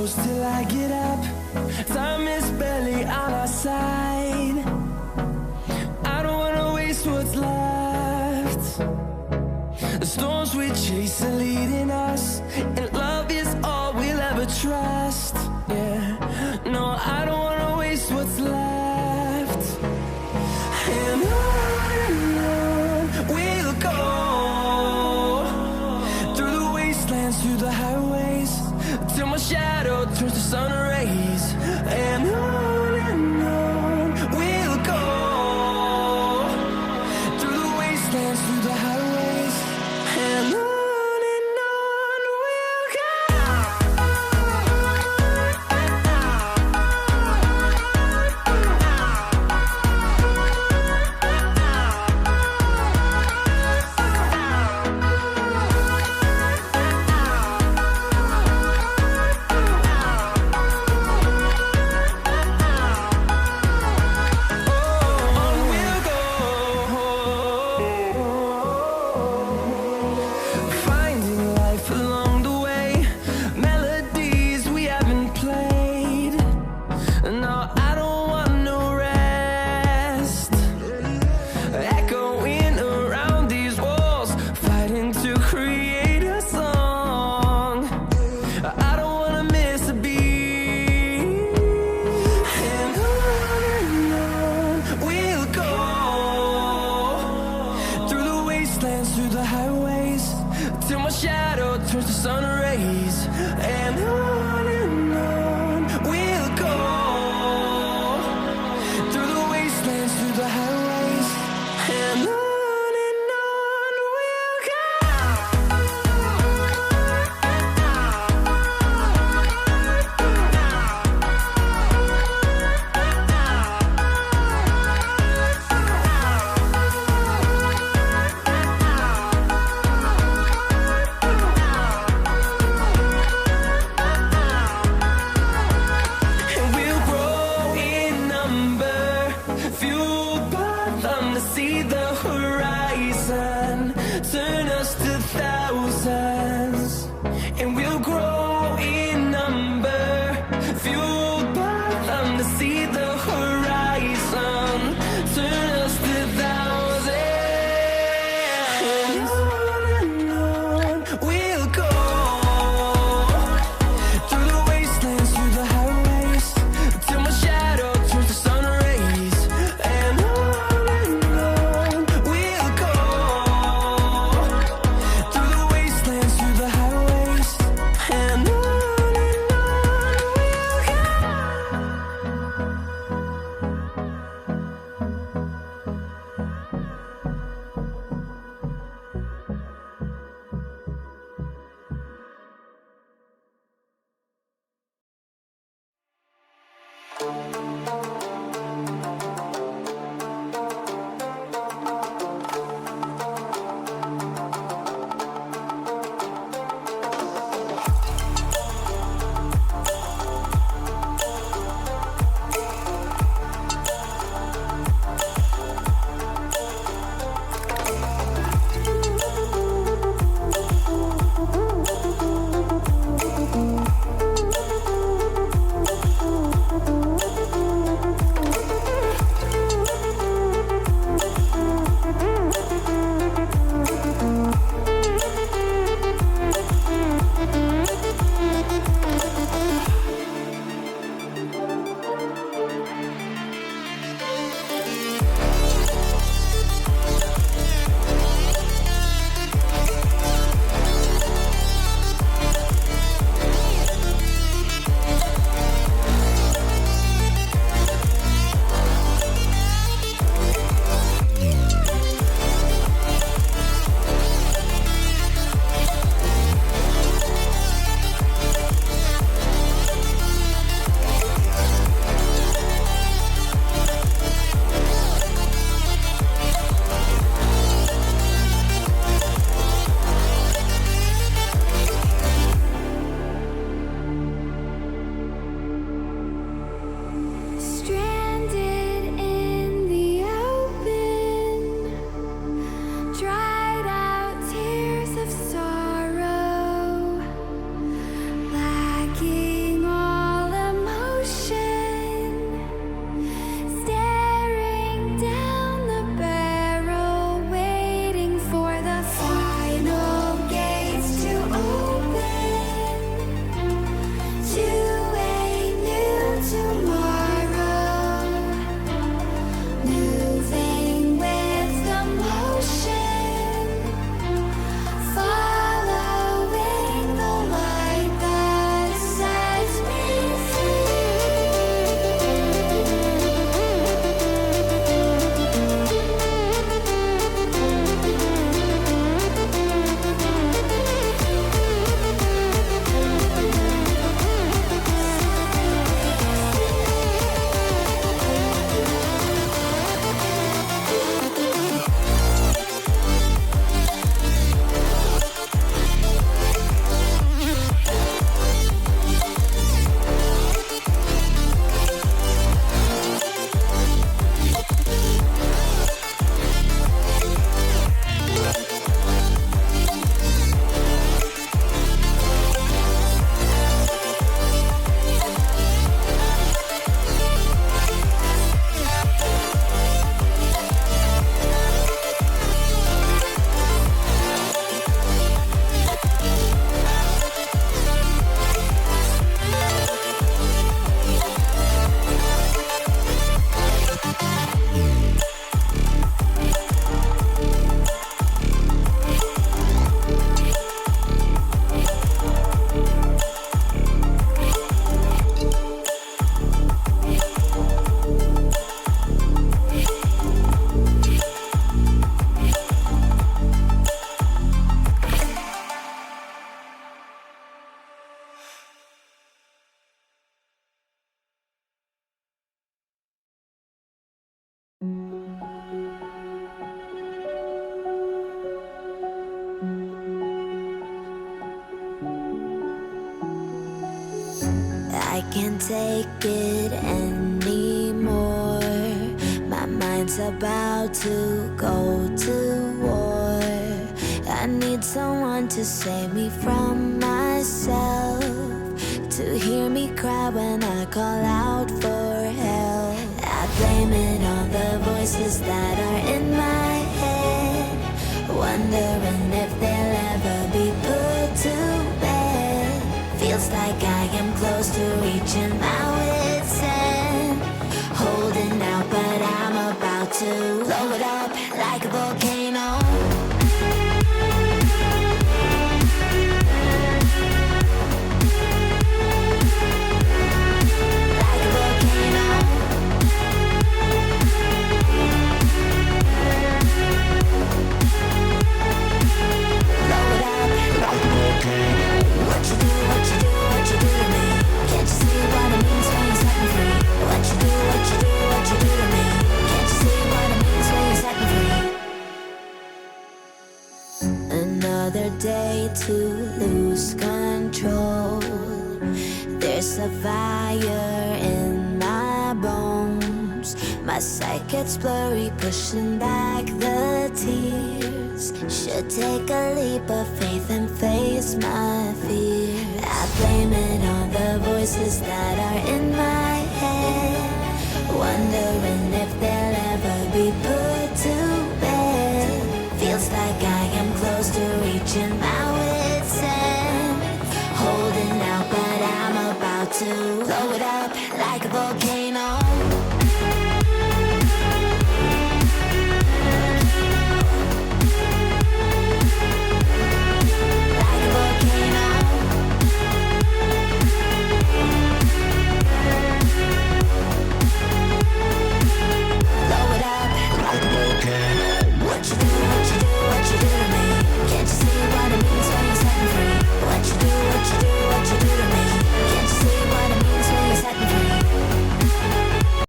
close till I get up. Time is barely on our side. I don't wanna waste what's left. The storms we chase are leading us, and love is all we'll ever trust. Yeah, no, I don't wanna waste what's left. And on we'll go, through the wastelands, through the highways, till my shadow turns to sun rays. And on we'll go, through the wastelands, through the highways, and on we'll go. Through the highways, till my shadow turns to sun rays. And on we'll go, through the wastelands, through the highways, and on we'll go. See the horizon, turn us to thousands, and we'll grow in number, fueled by them. To see the horizon, turn us to thousands, and on we'll go, through the wastelands, through the highways, till my shadow turns to sun rays. And on can't take it anymore. My mind's about to go to war. I need someone to save me from myself, to hear me cry when I call out for help. I blame it on the voices that are in my head, wondering if they'll ever be put to bed. Feels like I am close to reaching my wit's end, holding out but I'm about to blow it up like a volcano. Another day to lose control. There's a fire in my bones. My sight gets blurry, pushing back the tears. Should take a leap of faith and face my fear. I blame it on the voices that are in my head, wondering if they'll ever be put to bed. Feels like I am close to reaching my wit's end, holding out but I'm about to blow it up like a volcano.